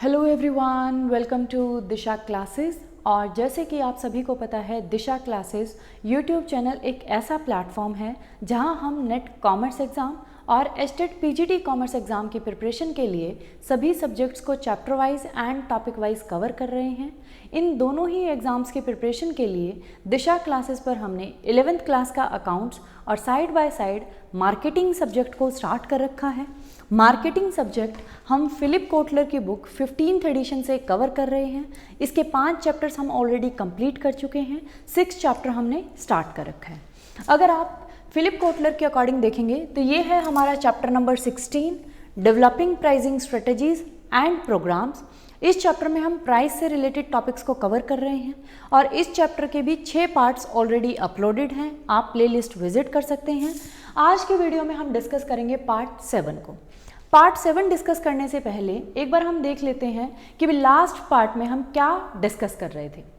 Hello everyone, welcome to Disha classes. और जैसे कि आप सभी को पता है, दिशा क्लासेस यूट्यूब चैनल एक ऐसा प्लेटफॉर्म है जहां हम नेट कॉमर्स एग्ज़ाम और एस्टेट पीजीटी कॉमर्स एग्ज़ाम की प्रिपरेशन के लिए सभी सब्जेक्ट्स को chapter wise and topic wise cover कर रहे हैं। इन दोनों ही एग्ज़ाम्स की प्रिपरेशन के लिए दिशा क्लासेस पर हमने 11th क्लास का अकाउंट्स और side by side marketing subject को स्टार्ट कर रखा है। मार्केटिंग सब्जेक्ट हम फिलिप कोटलर की बुक 15th एडिशन से कवर कर रहे हैं। इसके 5 चैप्टर्स हम ऑलरेडी कंप्लीट कर चुके हैं, 6 चैप्टर हमने स्टार्ट कर रखा है। अगर आप फिलिप कोटलर के अकॉर्डिंग देखेंगे तो ये है हमारा chapter number 16, developing pricing strategies and programs. इस चैप्टर में हम प्राइस से रिलेटेड टॉपिक्स को कवर कर रहे हैं और इस चैप्टर के भी 6 पार्ट्स ऑलरेडी अपलोडेड हैं, आप प्लेलिस्ट विजिट कर सकते हैं। आज के वीडियो में हम डिस्कस करेंगे पार्ट 7 को। पार्ट 7 डिस्कस करने से पहले एक बार हम देख लेते हैं कि लास्ट पार्ट में हम क्या डिस्कस कर रहे थे।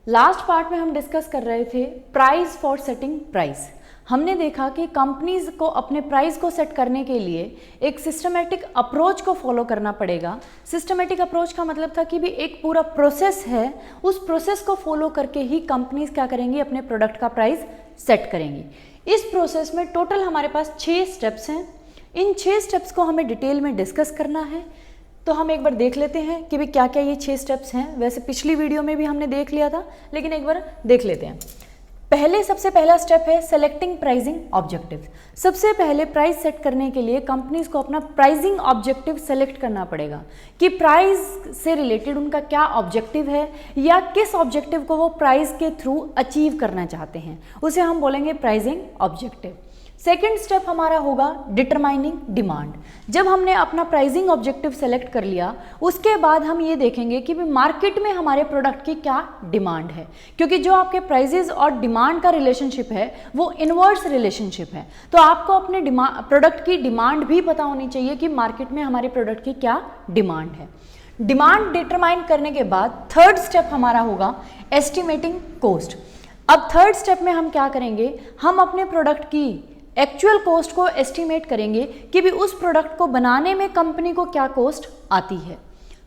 लास्ट पार्ट में हम डिस्कस कर रहे थे प्राइस फॉर सेटिंग प्राइस। हमने देखा कि कंपनीज को अपने प्राइस को सेट करने के लिए एक सिस्टमेटिक अप्रोच को फॉलो करना पड़ेगा। सिस्टमेटिक अप्रोच का मतलब था कि भी एक पूरा प्रोसेस है, उस प्रोसेस को फॉलो करके ही कंपनीज क्या करेंगी, अपने प्रोडक्ट का प्राइस सेट करेंगी। इस प्रोसेस में टोटल हमारे पास 6 स्टेप्स हैं। इन 6 स्टेप्स को हमें डिटेल में डिस्कस करना है, तो हम एक बार देख लेते हैं कि भी क्या क्या ये 6 स्टेप्स हैं। वैसे पिछली वीडियो में भी हमने देख लिया था, लेकिन एक बार देख लेते हैं। सबसे पहला स्टेप है सेलेक्टिंग प्राइसिंग ऑब्जेक्टिव। सबसे पहले प्राइस सेट करने के लिए कंपनीज को अपना प्राइसिंग ऑब्जेक्टिव सेलेक्ट करना पड़ेगा कि प्राइस से रिलेटेड उनका क्या ऑब्जेक्टिव है या किस ऑब्जेक्टिव को वो प्राइस के थ्रू अचीव करना चाहते हैं, उसे हम बोलेंगे प्राइसिंग ऑब्जेक्टिव। सेकेंड स्टेप हमारा होगा डिटरमाइनिंग डिमांड। जब हमने अपना प्राइसिंग ऑब्जेक्टिव सेलेक्ट कर लिया, उसके बाद हम ये देखेंगे कि मार्केट में हमारे प्रोडक्ट की क्या डिमांड है, क्योंकि जो आपके प्राइसेस और डिमांड का रिलेशनशिप है वो इनवर्स रिलेशनशिप है। तो आपको अपने प्रोडक्ट की डिमांड भी पता होनी चाहिए कि मार्केट में हमारे प्रोडक्ट की क्या डिमांड है। डिमांड डिटरमाइन करने के बाद थर्ड स्टेप हमारा होगा एस्टिमेटिंग कॉस्ट। अब थर्ड स्टेप में हम क्या करेंगे, हम अपने प्रोडक्ट की एक्चुअल कॉस्ट को एस्टिमेट करेंगे कि भी उस प्रोडक्ट को बनाने में कंपनी को क्या कॉस्ट आती है।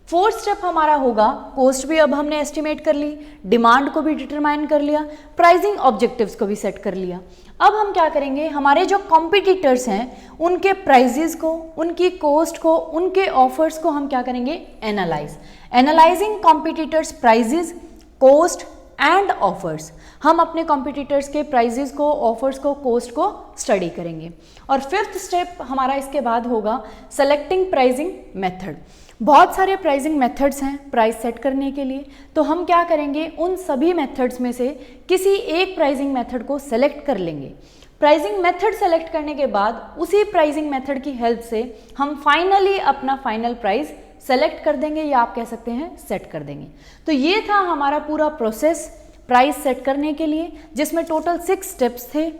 फोर्थ स्टेप हमारा होगा कॉस्ट भी अब हमने एस्टिमेट कर ली, डिमांड को भी डिटरमाइन कर लिया, प्राइसिंग ऑब्जेक्टिव्स को भी सेट कर लिया। अब हम क्या करेंगे, हमारे जो कॉम्पिटिटर्स हैं उनके प्राइजेस को, उनकी कॉस्ट को, उनके ऑफर्स को हम क्या करेंगे, analysing competitors prices, cost and offers. हम अपने कॉम्पिटिटर्स के प्राइजेस को, ऑफर्स को, कॉस्ट को स्टडी करेंगे। और फिफ्थ स्टेप हमारा इसके बाद होगा सेलेक्टिंग प्राइसिंग मेथड। बहुत सारे प्राइसिंग मेथड्स हैं प्राइस सेट करने के लिए, तो हम क्या करेंगे, उन सभी मेथड्स में से किसी एक प्राइसिंग मेथड को सेलेक्ट कर लेंगे। प्राइसिंग मेथड सेलेक्ट करने के बाद उसी प्राइसिंग मेथड की हेल्प से हम फाइनली अपना फाइनल प्राइस सेलेक्ट कर देंगे, या आप कह सकते हैं सेट कर देंगे। तो ये था हमारा पूरा प्रोसेस प्राइस सेट करने के लिए, जिसमें टोटल 6 स्टेप्स थे।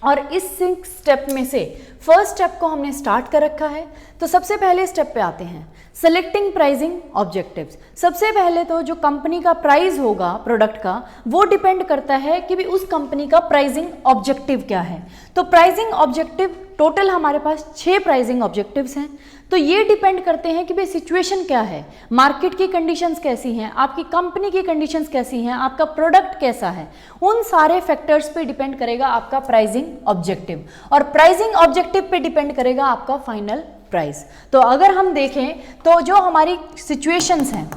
और इस 6 स्टेप में से फर्स्ट स्टेप को हमने स्टार्ट कर रखा है। तो सबसे पहले स्टेप पे आते हैं, सेलेक्टिंग प्राइसिंग ऑब्जेक्टिव्स। सबसे पहले तो जो कंपनी का प्राइस होगा प्रोडक्ट का, वो डिपेंड करता है कि भी उस कंपनी का प्राइसिंग ऑब्जेक्टिव क्या है। तो प्राइसिंग ऑब्जेक्टिव टोटल हमारे पास 6 प्राइसिंग ऑब्जेक्टिव्स हैं। तो ये डिपेंड करते हैं कि भाई सिचुएशन क्या है, मार्केट की कंडीशंस कैसी हैं, आपकी कंपनी की कंडीशंस कैसी हैं, आपका प्रोडक्ट कैसा है, उन सारे फैक्टर्स पे डिपेंड करेगा आपका प्राइसिंग ऑब्जेक्टिव, और प्राइसिंग ऑब्जेक्टिव पे डिपेंड करेगा आपका फाइनल प्राइस। तो अगर हम देखें तो जो हमारी सिचुएशंस हैं,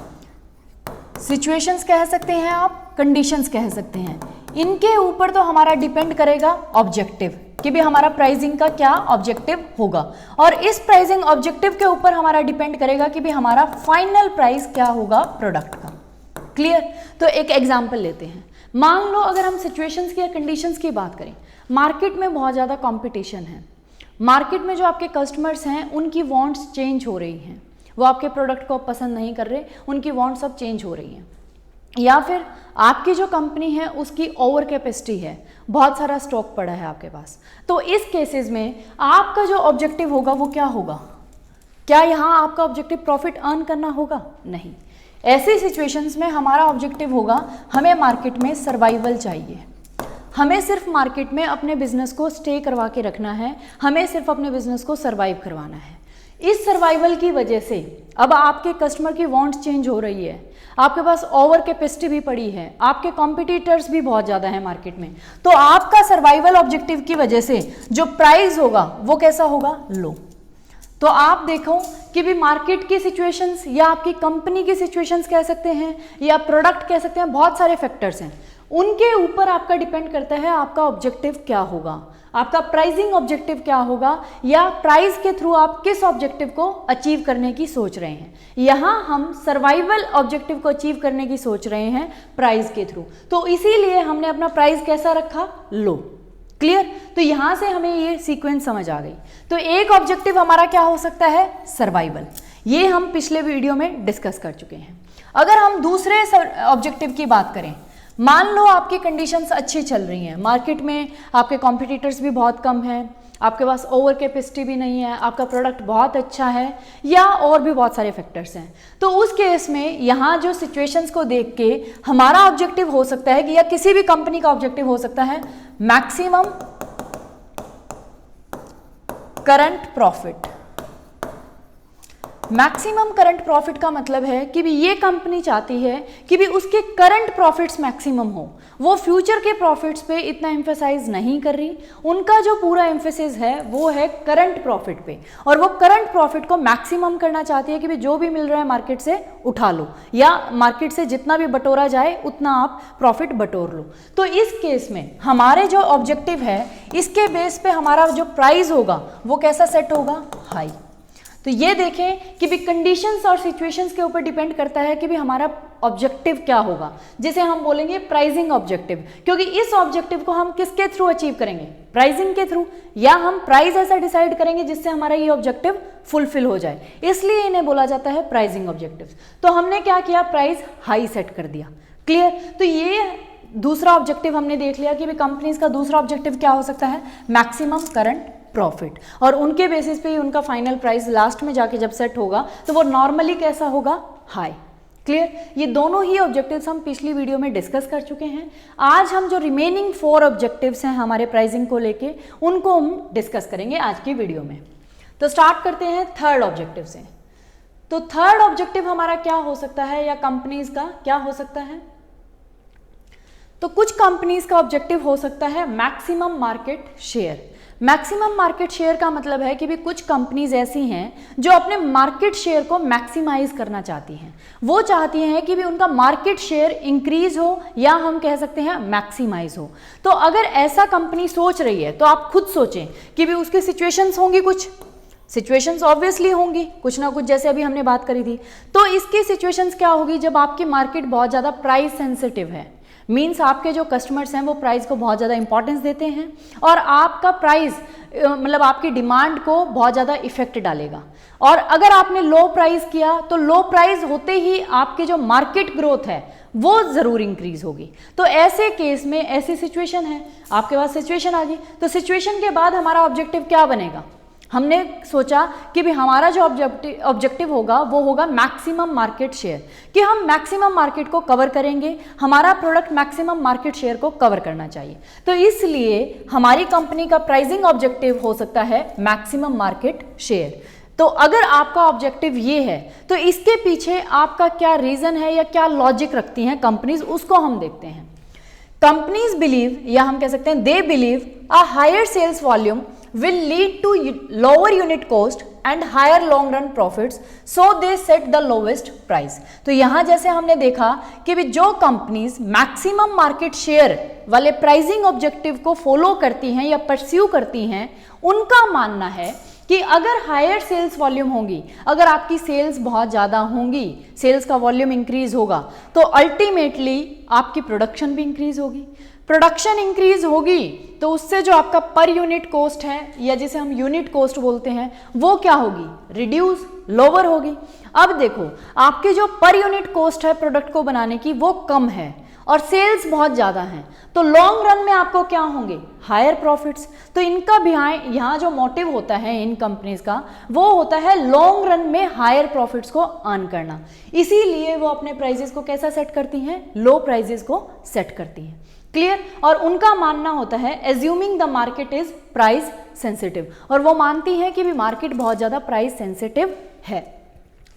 सिचुएशंस कह सकते हैं आप, कंडीशंस कह सकते हैं, इनके ऊपर तो हमारा डिपेंड करेगा ऑब्जेक्टिव कि भी हमारा प्राइसिंग का क्या ऑब्जेक्टिव होगा, और इस प्राइसिंग ऑब्जेक्टिव के ऊपर हमारा डिपेंड करेगा कि भी हमारा फाइनल प्राइस क्या होगा प्रोडक्ट का। क्लियर? तो एक एग्जांपल लेते हैं। मान लो अगर हम सिचुएशंस की या कंडीशंस की बात करें, मार्केट में बहुत ज़्यादा कंपटीशन है, मार्केट में जो आपके कस्टमर्स हैं उनकी वांट्स चेंज हो रही हैं, वो आपके प्रोडक्ट को पसंद नहीं कर रहे, उनकी वांट्स अब चेंज हो रही हैं, या फिर आपकी जो कंपनी है उसकी ओवर कैपेसिटी है, बहुत सारा स्टॉक पड़ा है आपके पास। तो इस केसेस में आपका जो ऑब्जेक्टिव होगा वो क्या होगा, क्या यहाँ आपका ऑब्जेक्टिव प्रॉफिट अर्न करना होगा? नहीं। ऐसी सिचुएशंस में हमारा ऑब्जेक्टिव होगा, हमें मार्केट में सर्वाइवल चाहिए, हमें सिर्फ मार्केट में अपने बिजनेस को स्टे करवा के रखना है, हमें सिर्फ अपने बिजनेस को सर्वाइव करवाना है। इस सर्वाइवल की वजह से अब आपके कस्टमर की वांट्स चेंज हो रही है, आपके पास ओवर कैपेसिटी भी पड़ी है, आपके कॉम्पिटिटर्स भी बहुत ज़्यादा हैं मार्केट में, तो आपका सर्वाइवल ऑब्जेक्टिव की वजह से जो प्राइस होगा वो कैसा होगा, लो। तो आप देखो कि भी मार्केट की सिचुएशंस या आपकी कंपनी की सिचुएशंस कह सकते हैं या प्रोडक्ट कह सकते हैं, बहुत सारे फैक्टर्स हैं, उनके ऊपर आपका डिपेंड करता है आपका ऑब्जेक्टिव क्या होगा, आपका प्राइसिंग ऑब्जेक्टिव क्या होगा, या प्राइस के थ्रू आप किस ऑब्जेक्टिव को अचीव करने की सोच रहे हैं। यहाँ हम सर्वाइवल ऑब्जेक्टिव को अचीव करने की सोच रहे हैं प्राइस के थ्रू, तो इसीलिए हमने अपना प्राइस कैसा रखा, लो। क्लियर? तो यहां से हमें ये सीक्वेंस समझ आ गई। तो एक ऑब्जेक्टिव हमारा क्या हो सकता है, सर्वाइवल, ये हम पिछले वीडियो में डिस्कस कर चुके हैं। अगर हम दूसरे ऑब्जेक्टिव की बात करें, मान लो आपकी कंडीशंस अच्छी चल रही हैं, मार्केट में आपके कॉम्पिटिटर्स भी बहुत कम हैं, आपके पास ओवर कैपेसिटी भी नहीं है, आपका प्रोडक्ट बहुत अच्छा है, या और भी बहुत सारे फैक्टर्स हैं, तो उस केस में यहाँ जो सिचुएशंस को देख के हमारा ऑब्जेक्टिव हो सकता है कि, या किसी भी कंपनी का ऑब्जेक्टिव हो सकता है, maximum current profit. Maximum current profit का मतलब है कि भी ये कंपनी चाहती है कि भी उसके करंट प्रॉफिट्स मैक्सिमम हो, वो फ्यूचर के प्रॉफिट्स पे इतना एम्फेसाइज नहीं कर रही, उनका जो पूरा एम्फेसिस है वो है करंट प्रॉफिट पे, और वो करंट प्रॉफिट को मैक्सिमम करना चाहती है कि भी जो भी मिल रहा है मार्केट से उठा लो, या मार्केट से जितना भी बटोरा जाए उतना आप प्रॉफिट बटोर लो। तो इस केस में हमारे जो ऑब्जेक्टिव है, इसके बेस पे हमारा जो प्राइस होगा वो कैसा सेट होगा, हाई। तो ये देखें कि भी कंडीशंस और सिचुएशंस के ऊपर डिपेंड करता है कि भी हमारा ऑब्जेक्टिव क्या होगा, जिसे हम बोलेंगे प्राइसिंग ऑब्जेक्टिव, क्योंकि इस ऑब्जेक्टिव को हम किसके थ्रू अचीव करेंगे, प्राइसिंग के थ्रू, या हम प्राइस ऐसा डिसाइड करेंगे जिससे हमारा ये ऑब्जेक्टिव फुलफिल हो जाए, इसलिए इन्हें बोला जाता है प्राइसिंग ऑब्जेक्टिव। तो हमने क्या किया, प्राइस हाई सेट कर दिया। क्लियर? तो ये दूसरा ऑब्जेक्टिव हमने देख लिया कि भी कंपनीज का दूसरा ऑब्जेक्टिव क्या हो सकता है, मैक्सिमम करंट प्रॉफिट, और उनके बेसिस पे ही उनका फाइनल प्राइस लास्ट में जाके जब सेट होगा तो वो नॉर्मली कैसा होगा, हाई। क्लियर? ये दोनों ही ऑब्जेक्टिव्स हम पिछली वीडियो में डिस्कस कर चुके हैं। आज हम जो रिमेनिंग 4 ऑब्जेक्टिव्स हैं हमारे प्राइसिंग को लेके, उनको हम डिस्कस करेंगे आज की वीडियो में। तो स्टार्ट करते हैं थर्ड ऑब्जेक्टिव से। तो थर्ड ऑब्जेक्टिव हमारा क्या हो सकता है, या कंपनीज का क्या हो सकता है, तो कुछ कंपनीज का ऑब्जेक्टिव हो सकता है maximum market share. Maximum market share का मतलब है कि भी कुछ कंपनीज ऐसी हैं जो अपने मार्केट शेयर को मैक्सिमाइज करना चाहती हैं, वो चाहती हैं कि भी उनका मार्केट शेयर इंक्रीज हो, या हम कह सकते हैं मैक्सिमाइज हो। तो अगर ऐसा कंपनी सोच रही है तो आप खुद सोचें कि भी उसकी सिचुएशंस होंगी, कुछ सिचुएशंस ऑब्वियसली होंगी कुछ ना कुछ, जैसे अभी हमने बात करी थी। तो इसकी सिचुएशंस क्या होगी, जब आपकी मार्केट बहुत ज़्यादा प्राइस सेंसिटिव है, मीन्स आपके जो कस्टमर्स हैं वो प्राइस को बहुत ज़्यादा इंपॉर्टेंस देते हैं, और आपका प्राइस मतलब आपकी डिमांड को बहुत ज़्यादा इफेक्ट डालेगा। और अगर आपने लो प्राइस किया तो लो प्राइस होते ही आपकी जो मार्केट ग्रोथ है वो ज़रूर इंक्रीज होगी। तो ऐसे केस में ऐसी सिचुएशन है, आपके पास सिचुएशन आ गई, तो सिचुएशन के बाद हमारा ऑब्जेक्टिव क्या बनेगा, हमने सोचा कि भी हमारा जो ऑब्जेक्टिव होगा वो होगा मैक्सिमम मार्केट शेयर, कि हम मैक्सिमम मार्केट को कवर करेंगे, हमारा प्रोडक्ट मैक्सिमम मार्केट शेयर को कवर करना चाहिए। तो इसलिए हमारी कंपनी का प्राइसिंग ऑब्जेक्टिव हो सकता है मैक्सिमम मार्केट शेयर। तो अगर आपका ऑब्जेक्टिव ये है तो इसके पीछे आपका क्या रीजन है या क्या लॉजिक रखती हैं कंपनीज, उसको हम देखते हैं। कंपनीज बिलीव, या हम कह सकते हैं they believe a higher sales volume will lead to lower unit cost and higher long run profits, so they set the lowest price। तो यहाँ जैसे हमने देखा कि भी जो कंपनीज मैक्सिमम मार्केट शेयर वाले प्राइसिंग ऑब्जेक्टिव को फॉलो करती हैं या परस्यू करती हैं, उनका मानना है कि अगर हायर सेल्स वॉल्यूम होगी, अगर आपकी सेल्स बहुत ज़्यादा होंगी, सेल्स का वॉल्यूम इंक्रीज होगा, तो अल्टीमेटली आपकी प्रोडक्शन भी इंक्रीज होगी। प्रोडक्शन इंक्रीज होगी तो उससे जो आपका पर यूनिट कॉस्ट है, या जिसे हम यूनिट कॉस्ट बोलते हैं, वो क्या होगी, रिड्यूस, लोअर होगी। अब देखो आपकी जो पर यूनिट कॉस्ट है प्रोडक्ट को बनाने की वो कम है और सेल्स बहुत ज़्यादा हैं, तो लॉन्ग रन में आपको क्या होंगे, हायर प्रॉफिट्स। तो इनका बिहाइंड यहाँ जो मोटिव होता है इन कंपनीज का, वो होता है लॉन्ग रन में हायर प्रॉफिट्स को अर्न करना। इसीलिए वो अपने प्राइजेस को कैसा सेट करती हैं, लो प्राइजेस को सेट करती हैं। क्लियर। और उनका मानना होता है assuming the market is price sensitive, और वो मानती हैं कि भी मार्केट बहुत ज़्यादा प्राइस सेंसिटिव है।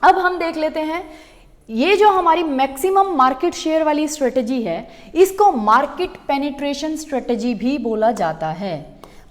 अब हम देख लेते हैं ये जो हमारी मैक्सिमम मार्केट शेयर वाली स्ट्रेटजी है इसको मार्केट पेनिट्रेशन स्ट्रेटजी भी बोला जाता है।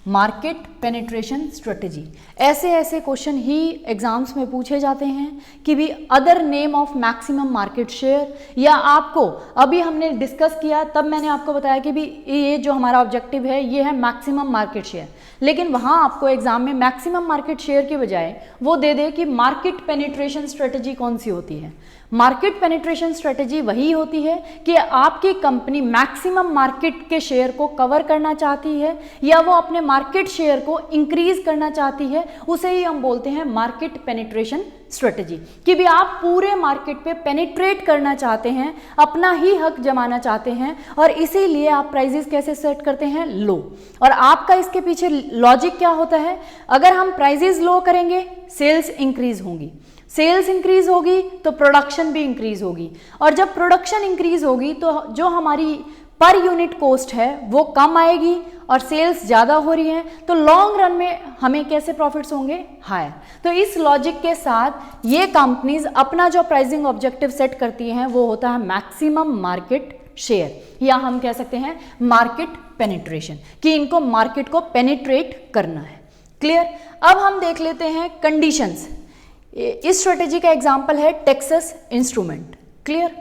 मार्केट पेनिट्रेशन स्ट्रेटजी, ऐसे क्वेश्चन ही एग्जाम्स में पूछे जाते हैं कि भी other name of maximum market share, या आपको अभी हमने डिस्कस किया तब मैंने आपको बताया कि भी ये जो हमारा ऑब्जेक्टिव है ये है मैक्सिमम मार्केट शेयर, लेकिन वहाँ आपको एग्जाम में मैक्सिमम मार्केट शेयर के बजाय वो दे दे कि मार्केट पेनिट्रेशन स्ट्रेटजी कौन सी होती है। मार्केट पेनिट्रेशन स्ट्रेटजी वही होती है कि आपकी कंपनी मैक्सिमम मार्केट के शेयर को कवर करना चाहती है या वो अपने मार्केट शेयर को इंक्रीज करना चाहती है, उसे ही हम बोलते हैं मार्केट पेनिट्रेशन स्ट्रेटजी। कि भी आप पूरे मार्केट पे पेनिट्रेट करना चाहते हैं, अपना ही हक जमाना चाहते हैं, और इसीलिए आप प्राइजेस कैसे सेट करते हैं, लो। और आपका इसके पीछे लॉजिक क्या होता है, अगर हम प्राइजेस लो करेंगे सेल्स इंक्रीज होंगी, सेल्स इंक्रीज होगी तो प्रोडक्शन भी इंक्रीज होगी, और जब प्रोडक्शन इंक्रीज होगी तो जो हमारी पर यूनिट कॉस्ट है वो कम आएगी, और सेल्स ज़्यादा हो रही है तो लॉन्ग रन में हमें कैसे प्रॉफिट्स होंगे, हायर। तो इस लॉजिक के साथ ये कंपनीज अपना जो प्राइसिंग ऑब्जेक्टिव सेट करती हैं वो होता है मैक्सिमम मार्केट शेयर, या हम कह सकते हैं मार्केट पेनिट्रेशन, कि इनको मार्केट को पेनिट्रेट करना है। क्लियर। अब हम देख लेते हैं कंडीशंस। इस स्ट्रेटेजी का एग्जाम्पल है टेक्सास इंस्ट्रूमेंट। क्लियर।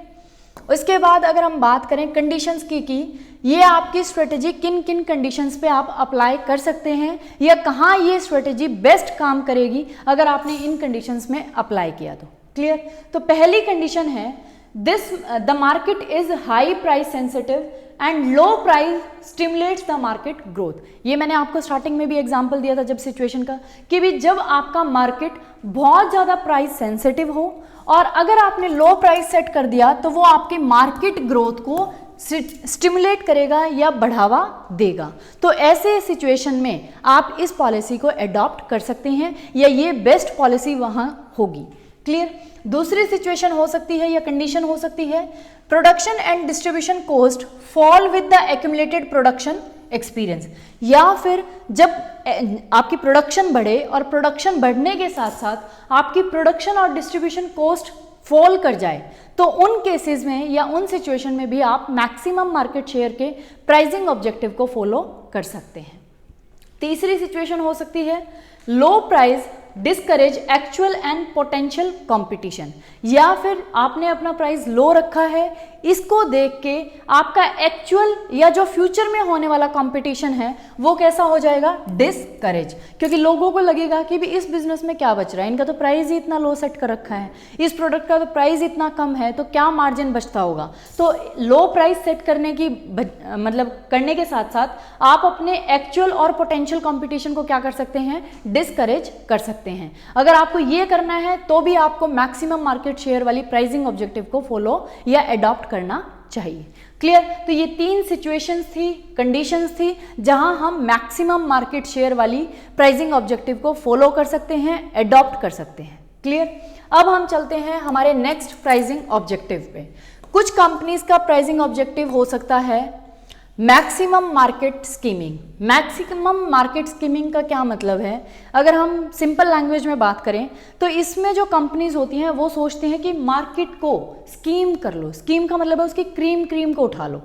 उसके बाद अगर हम बात करें कंडीशंस की ये आपकी स्ट्रेटेजी किन किन कंडीशंस पे आप अप्लाई कर सकते हैं, या कहाँ ये स्ट्रेटेजी बेस्ट काम करेगी अगर आपने इन कंडीशंस में अप्लाई किया तो। क्लियर। तो पहली कंडीशन है the market is high price sensitive and low price stimulates the market growth. ये मैंने आपको स्टार्टिंग में भी एग्जांपल दिया था जब सिचुएशन का, कि भी जब आपका मार्केट बहुत ज़्यादा प्राइस सेंसिटिव हो और अगर आपने लो प्राइस सेट कर दिया तो वो आपके मार्केट ग्रोथ को स्टिमुलेट करेगा या बढ़ावा देगा। तो ऐसे सिचुएशन में आप इस पॉलिसी को अडॉप्ट कर सकते हैं, या ये बेस्ट पॉलिसी वहाँ होगी। क्लियर। दूसरी सिचुएशन हो सकती है या कंडीशन हो सकती है production and distribution cost fall with the accumulated production experience, या फिर जब आपकी प्रोडक्शन बढ़े और प्रोडक्शन बढ़ने के साथ साथ आपकी प्रोडक्शन और डिस्ट्रीब्यूशन कॉस्ट फॉल कर जाए, तो उन केसेस में या उन सिचुएशन में भी आप मैक्सिमम मार्केट शेयर के प्राइसिंग ऑब्जेक्टिव को फॉलो कर सकते हैं। तीसरी सिचुएशन हो सकती है लो price discourage actual and potential competition, या फिर आपने अपना प्राइस लो रखा है, इसको देख के आपका एक्चुअल या जो फ्यूचर में होने वाला कंपटीशन है वो कैसा हो जाएगा, डिस्करेज। क्योंकि लोगों को लगेगा कि भी इस बिजनेस में क्या बच रहा है, इनका तो प्राइस ही इतना लो सेट कर रखा है, इस प्रोडक्ट का तो प्राइस इतना कम है, तो क्या मार्जिन बचता होगा। तो लो प्राइस सेट करने की मतलब करने के साथ साथ आप अपने एक्चुअल और पोटेंशियल कंपटीशन को क्या कर सकते हैं, डिस्करेज कर सकते हैं। अगर आपको ये करना है तो भी आपको मैक्सिमम मार्केट शेयर वाली प्राइसिंग ऑब्जेक्टिव को फॉलो या अडॉप्ट करना चाहिए। क्लियर। तो ये तीन सिचुएशंस थी, कंडीशंस थी जहां हम मैक्सिमम मार्केट शेयर वाली प्राइसिंग ऑब्जेक्टिव को फॉलो कर सकते हैं, अडॉप्ट कर सकते हैं। क्लियर। अब हम चलते हैं हमारे नेक्स्ट प्राइसिंग ऑब्जेक्टिव पे। कुछ कंपनीज का प्राइसिंग ऑब्जेक्टिव हो सकता है maximum market skimming. Maximum market skimming का क्या मतलब है, अगर हम सिंपल लैंग्वेज में बात करें तो इसमें जो कंपनीज होती हैं वो सोचती हैं कि मार्केट को स्कीम कर लो। स्कीम का मतलब है उसकी क्रीम को उठा लो,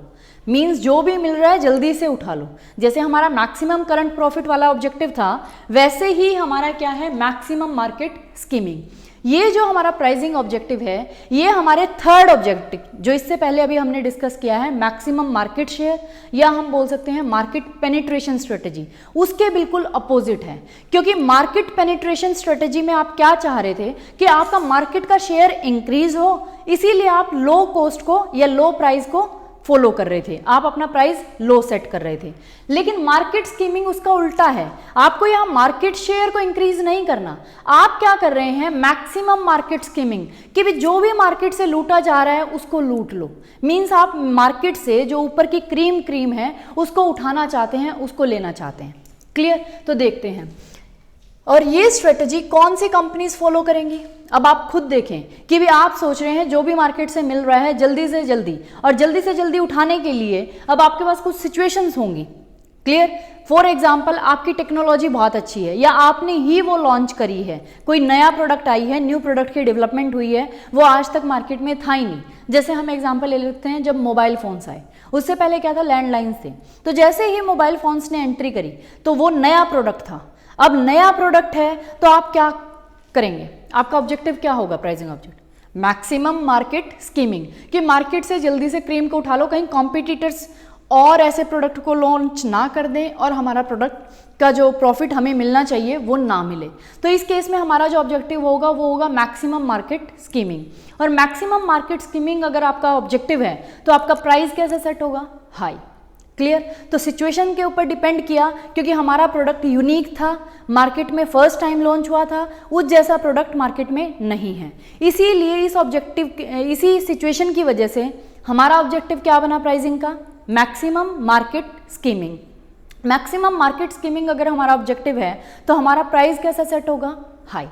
मीन्स जो भी मिल रहा है जल्दी से उठा लो। जैसे हमारा मैक्सिमम करंट प्रॉफिट वाला ऑब्जेक्टिव था, वैसे ही हमारा क्या है, मैक्सिमम मार्केट स्कीमिंग। ये जो हमारा प्राइसिंग ऑब्जेक्टिव है ये हमारे थर्ड ऑब्जेक्टिव जो इससे पहले अभी हमने डिस्कस किया है, मैक्सिमम मार्केट शेयर, या हम बोल सकते हैं मार्केट पेनिट्रेशन स्ट्रेटजी, उसके बिल्कुल अपोजिट है। क्योंकि मार्केट पेनिट्रेशन स्ट्रेटजी में आप क्या चाह रहे थे कि आपका मार्केट का शेयर इंक्रीज हो, इसीलिए आप लो कॉस्ट को या लो प्राइस को फॉलो कर रहे थे, आप अपना प्राइस लो सेट कर रहे थे। लेकिन मार्केट स्कीमिंग उसका उल्टा है, आपको यहाँ मार्केट शेयर को इंक्रीज नहीं करना, आप क्या कर रहे हैं, मैक्सिमम मार्केट स्कीमिंग, कि भी जो भी मार्केट से लूटा जा रहा है उसको लूट लो। मीन्स आप मार्केट से जो ऊपर की क्रीम है उसको उठाना चाहते हैं, उसको लेना चाहते हैं। क्लियर। तो देखते हैं और ये स्ट्रेटजी कौन सी कंपनीज फॉलो करेंगी? अब आप खुद देखें कि भी आप सोच रहे हैं जो भी मार्केट से मिल रहा है जल्दी से जल्दी और जल्दी से जल्दी उठाने के लिए अब आपके पास कुछ सिचुएशंस होंगी। क्लियर? फॉर एग्जाम्पल आपकी टेक्नोलॉजी बहुत अच्छी है या आपने ही वो लॉन्च करी है, कोई नया प्रोडक्ट आई है, न्यू प्रोडक्ट की डेवलपमेंट हुई है, वो आज तक मार्केट में था ही नहीं। जैसे हम एग्जाम्पल ले लेते हैं, जब मोबाइल फोन्स आए उससे पहले क्या था, लैंडलाइंस थे। तो जैसे ही मोबाइल फोन्स ने एंट्री करी तो वो नया प्रोडक्ट था। अब नया प्रोडक्ट है तो आप क्या करेंगे? आपका ऑब्जेक्टिव क्या होगा? Pricing objective maximum market skimming, कि मार्केट से जल्दी से क्रीम को उठा लो, कहीं कॉम्पिटिटर्स और ऐसे प्रोडक्ट को लॉन्च ना कर दें और हमारा प्रोडक्ट का जो प्रॉफिट हमें मिलना चाहिए वो ना मिले। तो इस केस में हमारा जो ऑब्जेक्टिव होगा वो होगा मैक्सिमम मार्केट स्कीमिंग। और मैक्सिमम मार्केट स्कीमिंग अगर आपका ऑब्जेक्टिव है तो आपका प्राइस कैसे सेट होगा? हाई। क्लियर? तो सिचुएशन के ऊपर डिपेंड किया, क्योंकि हमारा प्रोडक्ट यूनिक था, मार्केट में फर्स्ट टाइम लॉन्च हुआ था, उस जैसा प्रोडक्ट मार्केट में नहीं है। इसीलिए इसी सिचुएशन की वजह से हमारा ऑब्जेक्टिव क्या बना प्राइसिंग का? Maximum market skimming. Maximum market skimming अगर हमारा ऑब्जेक्टिव है तो हमारा प्राइस कैसा सेट होगा? हाई।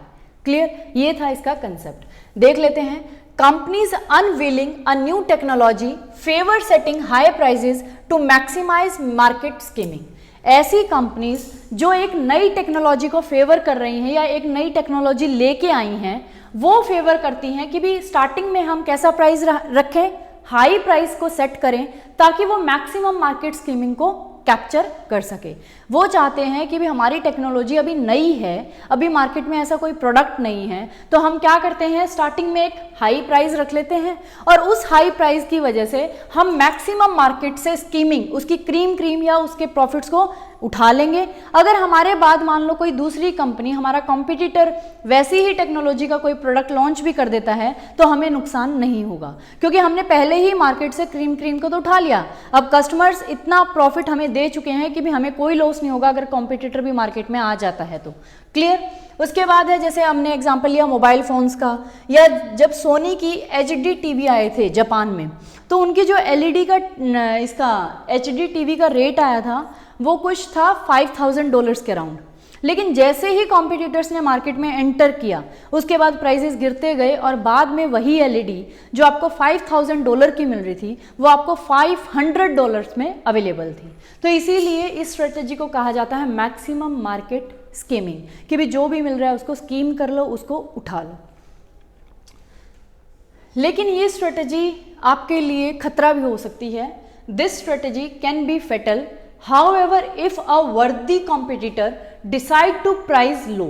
क्लियर? ये था इसका कंसेप्ट। देख लेते हैं। Companies unveiling a new technology favour setting high prices to maximise market skimming. ऐसी कंपनीज जो एक नई टेक्नोलॉजी को फेवर कर रही हैं या एक नई टेक्नोलॉजी लेके आई हैं, वो फेवर करती हैं कि भी स्टार्टिंग में हम कैसा प्राइस रखें, हाई प्राइस को सेट करें ताकि वो मैक्सिमम मार्केट स्कीमिंग को कैप्चर कर सके। वो चाहते हैं कि भी हमारी टेक्नोलॉजी अभी नई है, अभी मार्केट में ऐसा कोई प्रोडक्ट नहीं है, तो हम क्या करते हैं, स्टार्टिंग में एक हाई प्राइस रख लेते हैं और उस हाई प्राइस की वजह से हम मैक्सिमम मार्केट से स्कीमिंग, उसकी क्रीम या उसके प्रॉफिट्स को उठा लेंगे। अगर हमारे बाद मान लो कोई दूसरी कंपनी, हमारा कॉम्पिटिटर वैसी ही टेक्नोलॉजी का कोई प्रोडक्ट लॉन्च भी कर देता है तो हमें नुकसान नहीं होगा, क्योंकि हमने पहले ही मार्केट से क्रीम को तो उठा लिया। अब कस्टमर्स इतना प्रॉफिट हमें दे चुके हैं कि भी हमें कोई लॉस नहीं होगा अगर कॉम्पिटिटर भी मार्केट में आ जाता है तो। क्लियर? उसके बाद है, जैसे हमने एग्जांपल लिया मोबाइल फोन्स का, या जब सोनी की HD टीवी आए थे जापान में, तो उनकी जो LED का इसका HD टीवी का रेट आया था वो कुछ था $5000 के अराउंड। लेकिन जैसे ही कॉम्पिटिटर्स ने मार्केट में एंटर किया उसके बाद प्राइसेस गिरते गए और बाद में वही LED जो आपको $5000 की मिल रही थी वो आपको $500 में अवेलेबल थी। तो इसीलिए इस स्ट्रेटजी को कहा जाता है मैक्सिमम मार्केट स्कीमिंग, कि भी जो भी मिल रहा है उसको स्कीम कर लो, उसको उठा लो। लेकिन ये स्ट्रेटजी आपके लिए खतरा भी हो सकती है। This strategy can be fatal However, if a worthy competitor decide to price low,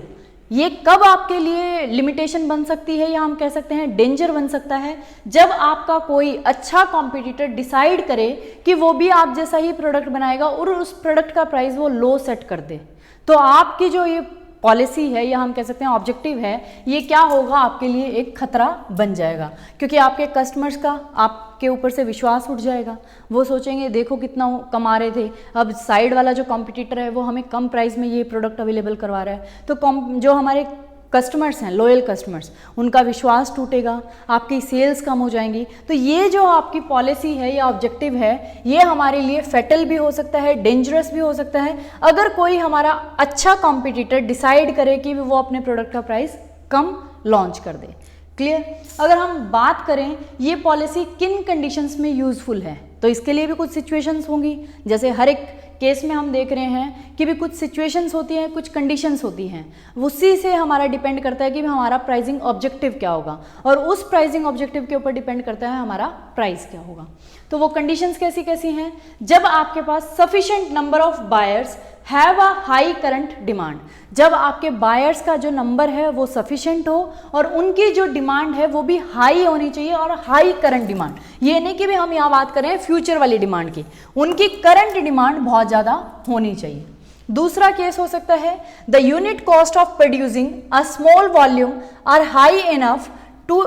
ये कब आपके लिए लिमिटेशन बन सकती है या हम कह सकते हैं डेंजर बन सकता है, जब आपका कोई अच्छा कॉम्पिटिटर डिसाइड करे कि वो भी आप जैसा ही प्रोडक्ट बनाएगा और उस प्रोडक्ट का प्राइस वो लो सेट कर दे। तो आपकी जो ये पॉलिसी है या हम कह सकते हैं ऑब्जेक्टिव है, ये क्या होगा, आपके लिए एक खतरा बन जाएगा, क्योंकि आपके कस्टमर्स का आपके ऊपर से विश्वास उठ जाएगा। वो सोचेंगे देखो कितना कमा रहे थे, अब साइड वाला जो कॉम्पिटिटर है वो हमें कम प्राइस में ये प्रोडक्ट अवेलेबल करवा रहा है। तो जो हमारे कस्टमर्स हैं, लॉयल कस्टमर्स, उनका विश्वास टूटेगा, आपकी सेल्स कम हो जाएंगी। तो ये जो आपकी पॉलिसी है या ऑब्जेक्टिव है, ये हमारे लिए फेटल भी हो सकता है, डेंजरस भी हो सकता है, अगर कोई हमारा अच्छा कॉम्पिटिटर डिसाइड करे कि वो अपने प्रोडक्ट का प्राइस कम लॉन्च कर दे। क्लियर? अगर हम बात करें ये पॉलिसी किन कंडीशंस में यूजफुल है, तो इसके लिए भी कुछ सिचुएशंस होंगी। जैसे हर एक केस में हम देख रहे हैं कि भी कुछ सिचुएशंस होती हैं, कुछ कंडीशंस होती हैं, उसी से हमारा डिपेंड करता है कि हमारा प्राइसिंग ऑब्जेक्टिव क्या होगा, और उस प्राइसिंग ऑब्जेक्टिव के ऊपर डिपेंड करता है हमारा प्राइस क्या होगा। तो वो कंडीशंस कैसी कैसी हैं? जब आपके पास sufficient number of buyers have a high current demand, जब आपके बायर्स का जो नंबर है वो सफिशिएंट हो और उनकी जो डिमांड है वो भी हाई होनी चाहिए, और हाई करंट डिमांड, ये नहीं कि भी हम यहाँ बात करें फ्यूचर वाली डिमांड की, उनकी करंट डिमांड बहुत ज़्यादा होनी चाहिए। दूसरा केस हो सकता है the unit cost of producing a small volume are high enough to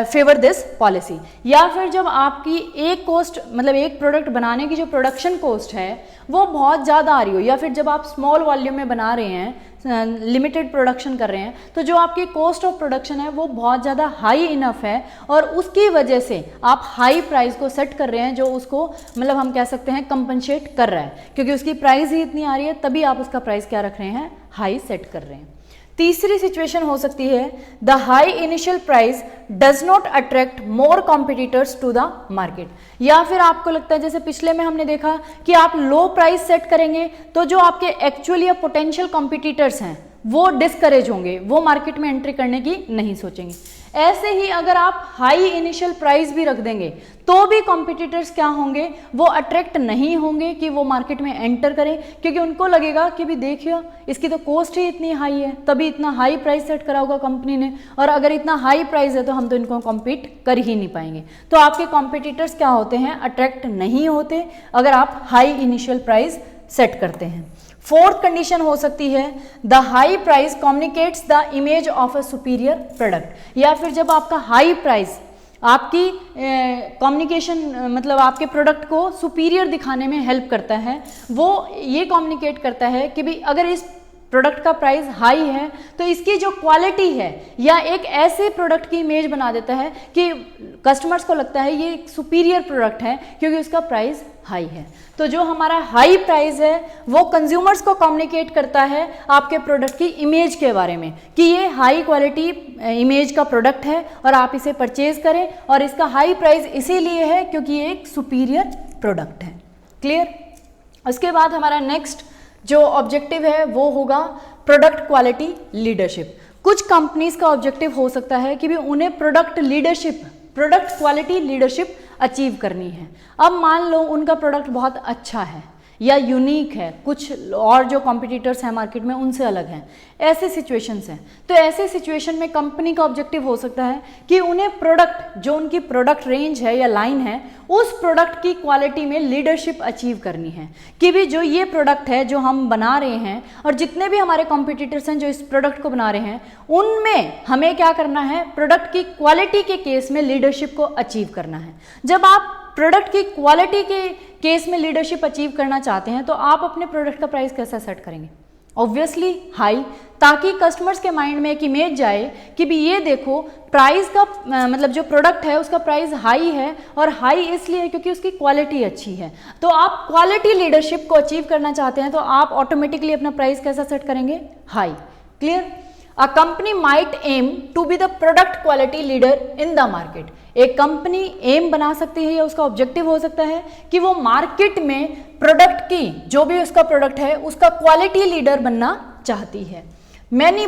favour this policy, या फिर जब आपकी एक कॉस्ट, मतलब एक प्रोडक्ट बनाने की जो प्रोडक्शन कॉस्ट है वो बहुत ज़्यादा आ रही हो, या फिर जब आप स्मॉल वॉल्यूम में बना रहे हैं, लिमिटेड प्रोडक्शन कर रहे हैं, तो जो आपकी कॉस्ट ऑफ प्रोडक्शन है वो बहुत ज़्यादा हाई इनफ है और उसकी वजह से आप हाई प्राइस को सेट कर रहे हैं, जो उसको मतलब हम कह सकते हैं कंपनसेट कर रहा है, क्योंकि उसकी प्राइस ही इतनी आ रही है, तभी आप उसका प्राइस क्या रख रहे हैं, हाई सेट कर रहे हैं। तीसरी सिचुएशन हो सकती है the high initial price does not attract more competitors to the market, या फिर आपको लगता है जैसे पिछले में हमने देखा कि आप लो प्राइस सेट करेंगे तो जो आपके एक्चुअली या पोटेंशियल कॉम्पिटिटर्स हैं वो डिस्करेज होंगे, वो मार्केट में एंट्री करने की नहीं सोचेंगे। ऐसे ही अगर आप हाई इनिशियल प्राइस भी रख देंगे तो भी कॉम्पिटिटर्स क्या होंगे, वो अट्रैक्ट नहीं होंगे कि वो मार्केट में एंटर करें, क्योंकि उनको लगेगा कि भी देखिए इसकी तो कॉस्ट ही इतनी हाई है, तभी इतना हाई प्राइस सेट करा होगा कंपनी ने, और अगर इतना हाई प्राइस है तो हम तो इनको कॉम्पीट कर ही नहीं पाएंगे। तो आपके कॉम्पिटिटर्स क्या होते हैं, अट्रैक्ट नहीं होते अगर आप हाई इनिशियल प्राइस सेट करते हैं। फोर्थ कंडीशन हो सकती है the high price communicates the image of a superior product, या फिर जब आपका हाई प्राइस आपकी कम्युनिकेशन मतलब आपके प्रोडक्ट को सुपीरियर दिखाने में हेल्प करता है, वो ये कम्युनिकेट करता है कि भाई अगर इस प्रोडक्ट का प्राइस हाई है तो इसकी जो क्वालिटी है या एक ऐसे प्रोडक्ट की इमेज बना देता है कि कस्टमर्स को लगता है ये एक सुपीरियर प्रोडक्ट है क्योंकि उसका प्राइस हाई है। तो जो हमारा हाई प्राइस है वो कंज्यूमर्स को कम्युनिकेट करता है आपके प्रोडक्ट की इमेज के बारे में कि ये हाई क्वालिटी इमेज का प्रोडक्ट है और आप इसे परचेज करें, और इसका हाई प्राइस इसीलिए है क्योंकि ये एक सुपीरियर प्रोडक्ट है। क्लियर। उसके बाद हमारा नेक्स्ट जो ऑब्जेक्टिव है वो होगा प्रोडक्ट क्वालिटी लीडरशिप। कुछ कंपनीज का ऑब्जेक्टिव हो सकता है कि भी उन्हें प्रोडक्ट क्वालिटी लीडरशिप अचीव करनी है। अब मान लो उनका प्रोडक्ट बहुत अच्छा है या यूनिक है, कुछ और जो कॉम्पिटिटर्स हैं मार्केट में उनसे अलग हैं, ऐसे सिचुएशंस हैं। तो ऐसे सिचुएशन में कंपनी का ऑब्जेक्टिव हो सकता है कि उन्हें प्रोडक्ट जो उनकी प्रोडक्ट रेंज है या लाइन है उस प्रोडक्ट की क्वालिटी में लीडरशिप अचीव करनी है कि भी जो ये प्रोडक्ट है जो हम बना रहे हैं और जितने भी हमारे कॉम्पिटिटर्स हैं जो इस प्रोडक्ट को बना रहे हैं उनमें हमें क्या करना है, प्रोडक्ट की क्वालिटी के केस में लीडरशिप को अचीव करना है। जब आप प्रोडक्ट की क्वालिटी के केस में लीडरशिप अचीव करना चाहते हैं तो आप अपने प्रोडक्ट का प्राइस कैसा सेट करेंगे, ऑब्वियसली हाई, ताकि कस्टमर्स के माइंड में एक इमेज जाए कि भी ये देखो प्राइस का मतलब जो प्रोडक्ट है उसका प्राइस हाई है, और हाई इसलिए है क्योंकि उसकी क्वालिटी अच्छी है। तो आप क्वालिटी लीडरशिप को अचीव करना चाहते हैं तो आप ऑटोमेटिकली अपना प्राइस कैसा सेट करेंगे, high. Clear. A company might aim to be the product quality leader in the market. एक कंपनी एम बना सकती है या उसका ऑब्जेक्टिव हो सकता है कि वो मार्केट में प्रोडक्ट की जो भी उसका प्रोडक्ट है उसका क्वालिटी लीडर बनना चाहती है। Many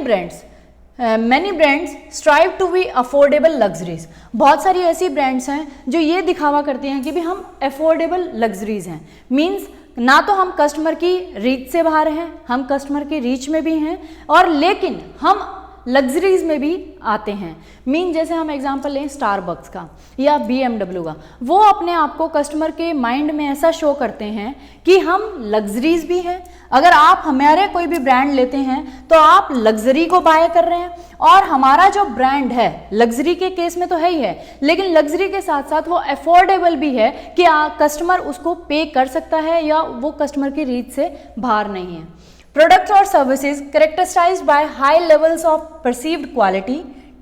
brands strive to be affordable luxuries. बहुत सारी ऐसी ब्रांड्स हैं जो ये दिखावा करती हैं कि भी हम अफोर्डेबल लग्जरीज हैं। मीन्स ना तो हम कस्टमर की रीच से बाहर हैं, हम कस्टमर की रीच में भी हैं, और लेकिन हम लग्जरीज में भी आते हैं। मीन जैसे हम एग्जांपल लें स्टारबक्स का या BMW का, वो अपने आप को कस्टमर के माइंड में ऐसा शो करते हैं कि हम लग्जरीज भी हैं। अगर आप हमारे कोई भी ब्रांड लेते हैं तो आप लग्जरी को बाय कर रहे हैं, और हमारा जो ब्रांड है लग्जरी के केस में तो है ही है, लेकिन लग्जरी के साथ साथ वो अफोर्डेबल भी है कि कस्टमर उसको पे कर सकता है या वो कस्टमर की रीच से बाहर नहीं है। Products or services characterized by high levels of perceived quality,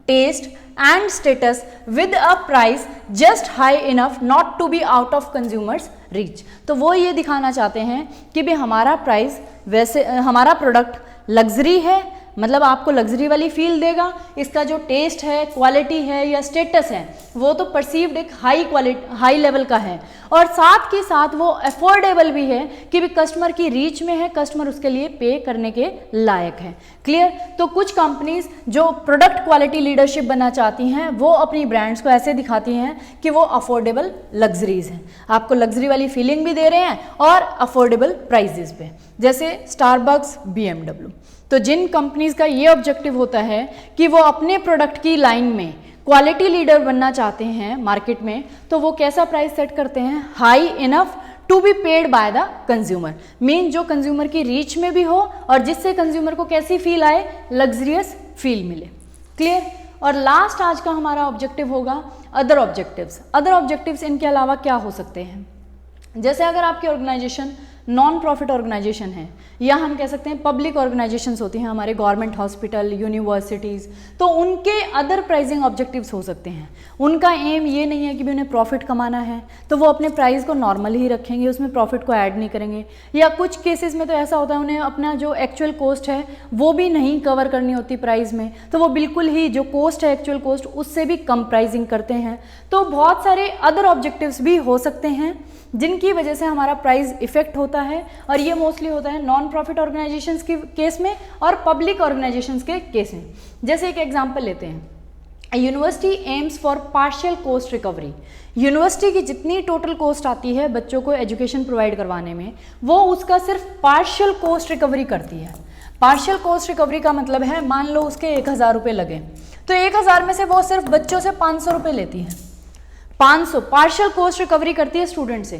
taste and status with a price just high enough not to be out of consumers reach. तो वो ये दिखाना चाहते हैं कि भी हमारा प्राइस वैसे हमारा प्रोडक्ट लग्जरी है, मतलब आपको लग्जरी वाली फील देगा, इसका जो टेस्ट है, क्वालिटी है या स्टेटस है वो तो परसीव्ड एक हाई लेवल का है, और साथ के साथ वो अफोर्डेबल भी है कि भी कस्टमर की रीच में है, कस्टमर उसके लिए पे करने के लायक है। क्लियर। तो कुछ कंपनीज जो प्रोडक्ट क्वालिटी लीडरशिप बनना चाहती हैं वो अपनी ब्रांड्स को ऐसे दिखाती हैं कि वो अफोर्डेबल लग्जरीज हैं, आपको लग्जरी वाली फीलिंग भी दे रहे हैं और अफोर्डेबल प्राइजेस पे, जैसे स्टारबक्स, BMW। तो जिन कंपनीज का ये ऑब्जेक्टिव होता है कि वो अपने प्रोडक्ट की लाइन में क्वालिटी लीडर बनना चाहते हैं मार्केट में, तो वो कैसा प्राइस सेट करते हैं, high enough to be paid by the consumer. Mean जो कंज्यूमर की रीच में भी हो और जिससे कंज्यूमर को कैसी फील आए, लग्जरियस फील मिले। क्लियर। और लास्ट आज का हमारा ऑब्जेक्टिव होगा अदर ऑब्जेक्टिव्स। अदर ऑब्जेक्टिव्स इनके अलावा क्या हो सकते हैं, जैसे अगर आपकी ऑर्गेनाइजेशन नॉन प्रॉफिट ऑर्गेनाइजेशन है या हम कह सकते हैं पब्लिक ऑर्गेनाइजेशंस होती हैं हमारे, गवर्नमेंट हॉस्पिटल, यूनिवर्सिटीज़, तो उनके अदर प्राइसिंग ऑब्जेक्टिव्स हो सकते हैं। उनका एम ये नहीं है कि भी उन्हें प्रॉफिट कमाना है, तो वो अपने प्राइस को नॉर्मल ही रखेंगे, उसमें प्रॉफिट को ऐड नहीं करेंगे। या कुछ केसेस में तो ऐसा होता है उन्हें अपना जो एक्चुअल कॉस्ट है वो भी नहीं कवर करनी होती प्राइस में, तो वो बिल्कुल ही जो कॉस्ट है एक्चुअल कॉस्ट उससे भी कम प्राइसिंग करते हैं। तो बहुत सारे अदर ऑब्जेक्टिव्स भी हो सकते हैं जिनकी वजह से हमारा प्राइस इफेक्ट होता है, और ये मोस्टली होता है नॉन प्रॉफिट ऑर्गेनाइजेशंस के केस में और पब्लिक ऑर्गेनाइजेशंस के केस में। जैसे एक एग्जांपल लेते हैं, university AIIMS for partial cost recovery. University की जितनी टोटल कॉस्ट आती है बच्चों को एजुकेशन प्रोवाइड करवाने में, वो उसका सिर्फ पार्शियल कॉस्ट रिकवरी करती है। पार्शियल कॉस्ट रिकवरी का मतलब है, मान लो उसके 1000 रुपये लगे, तो 1000 में से वो सिर्फ बच्चों से 500 रुपये लेती है। 500 पार्शियल कॉस्ट रिकवरी करती है स्टूडेंट से,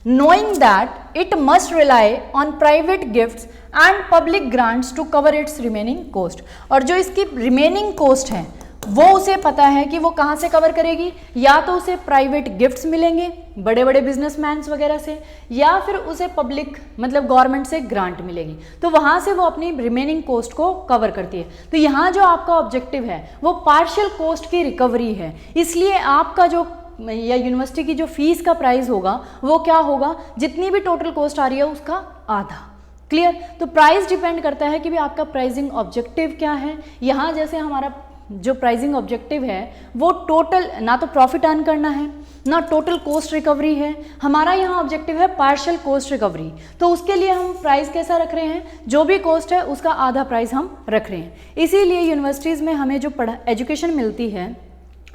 knowing that it must rely on private gifts and public grants to cover its remaining cost. और जो इसकी रिमेनिंग कॉस्ट है वो उसे पता है कि वो कहाँ से कवर करेगी, या तो उसे प्राइवेट गिफ्ट्स मिलेंगे बड़े बड़े बिजनेसमैन वगैरह से, या फिर उसे पब्लिक मतलब गवर्नमेंट से ग्रांट मिलेगी, तो वहाँ से वो अपनी रिमेनिंग कॉस्ट को कवर करती है। तो यहाँ जो आपका ऑब्जेक्टिव है वो पार्शियल कॉस्ट की रिकवरी है, इसलिए आपका जो या यूनिवर्सिटी की जो फीस का प्राइस होगा वो क्या होगा, जितनी भी टोटल कॉस्ट आ रही है उसका आधा। क्लियर? तो प्राइस डिपेंड करता है कि भी आपका प्राइसिंग ऑब्जेक्टिव क्या है। यहाँ जैसे हमारा जो प्राइसिंग ऑब्जेक्टिव है वो टोटल ना तो प्रॉफिट अर्न करना है ना टोटल कॉस्ट रिकवरी है, हमारा यहाँ ऑब्जेक्टिव है पार्शियल कॉस्ट रिकवरी। तो उसके लिए हम प्राइस कैसा रख रहे हैं, जो भी कॉस्ट है उसका आधा प्राइस हम रख रहे हैं। इसीलिए यूनिवर्सिटीज़ में हमें जो एजुकेशन मिलती है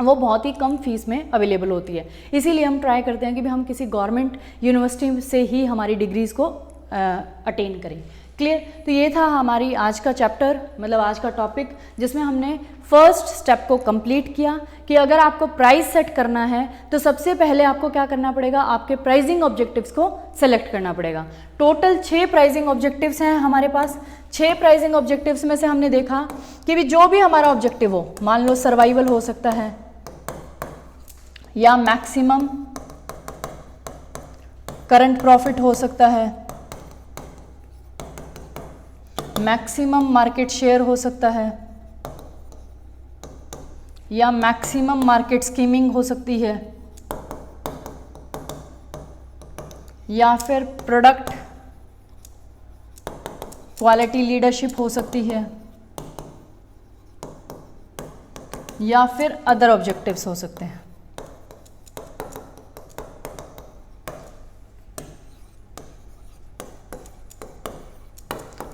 वो बहुत ही कम फीस में अवेलेबल होती है। इसीलिए हम ट्राई करते हैं कि भी हम किसी गवर्नमेंट यूनिवर्सिटी से ही हमारी डिग्रीज़ को अटेन करें। क्लियर? तो ये था हमारी आज का चैप्टर, मतलब आज का टॉपिक, जिसमें हमने फर्स्ट स्टेप को कंप्लीट किया कि अगर आपको प्राइस सेट करना है तो सबसे पहले आपको क्या करना पड़ेगा, आपके प्राइसिंग ऑब्जेक्टिव्स को सेलेक्ट करना पड़ेगा। टोटल 6 प्राइसिंग ऑब्जेक्टिव्स हैं हमारे पास। 6 प्राइसिंग ऑब्जेक्टिव्स में से हमने देखा कि भी जो भी हमारा ऑब्जेक्टिव हो, मान लो सर्वाइवल हो सकता है, या मैक्सिमम करंट प्रॉफिट हो सकता है, मैक्सिमम मार्केट शेयर हो सकता है, या मैक्सिमम मार्केट स्कीमिंग हो सकती है, या फिर प्रोडक्ट क्वालिटी लीडरशिप हो सकती है, या फिर अदर ऑब्जेक्टिव्स हो सकते हैं।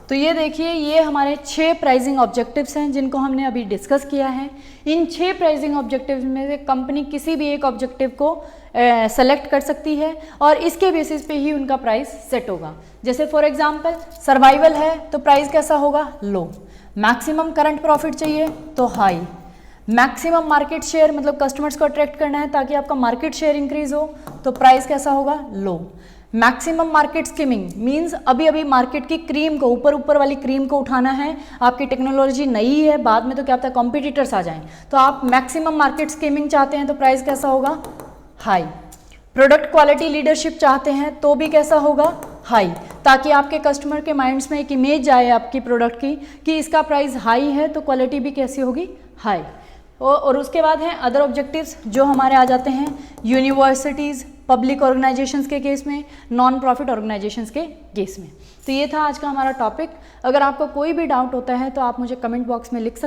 तो ये देखिए, ये हमारे 6 प्राइसिंग ऑब्जेक्टिव्स हैं जिनको हमने अभी डिस्कस किया है। इन 6 प्राइसिंग ऑब्जेक्टिव्स में से कंपनी किसी भी एक ऑब्जेक्टिव को सेलेक्ट कर सकती है और इसके बेसिस पे ही उनका प्राइस सेट होगा। जैसे फॉर एग्जांपल सर्वाइवल है तो प्राइस कैसा होगा, लो। मैक्सिमम करंट प्रॉफिट चाहिए तो हाई। मैक्सिमम मार्केट शेयर मतलब कस्टमर्स को अट्रैक्ट करना है ताकि आपका मार्केट शेयर इंक्रीज हो तो प्राइस कैसा होगा, लो। मैक्सिमम मार्केट स्कीमिंग मींस अभी अभी मार्केट की क्रीम को, ऊपर वाली क्रीम को उठाना है, आपकी टेक्नोलॉजी नई है, बाद में तो क्या पता कॉम्पिटिटर्स आ जाएं, तो आप मैक्सिमम मार्केट स्कीमिंग चाहते हैं तो प्राइस कैसा होगा, हाई। प्रोडक्ट क्वालिटी लीडरशिप चाहते हैं तो भी कैसा होगा, हाई, ताकि आपके कस्टमर के माइंड्स में एक इमेज आए आपकी प्रोडक्ट की कि इसका प्राइस हाई है तो क्वालिटी भी कैसी होगी, हाई। और उसके बाद हैं अदर ऑब्जेक्टिव्स जो हमारे आ जाते हैं यूनिवर्सिटीज़, पब्लिक ऑर्गेनाइजेशंस के केस में, नॉन प्रॉफिट ऑर्गेनाइजेशंस के केस में। तो ये था आज का हमारा टॉपिक। अगर आपको कोई भी डाउट होता है तो आप मुझे कमेंट बॉक्स में लिख सकते हैं।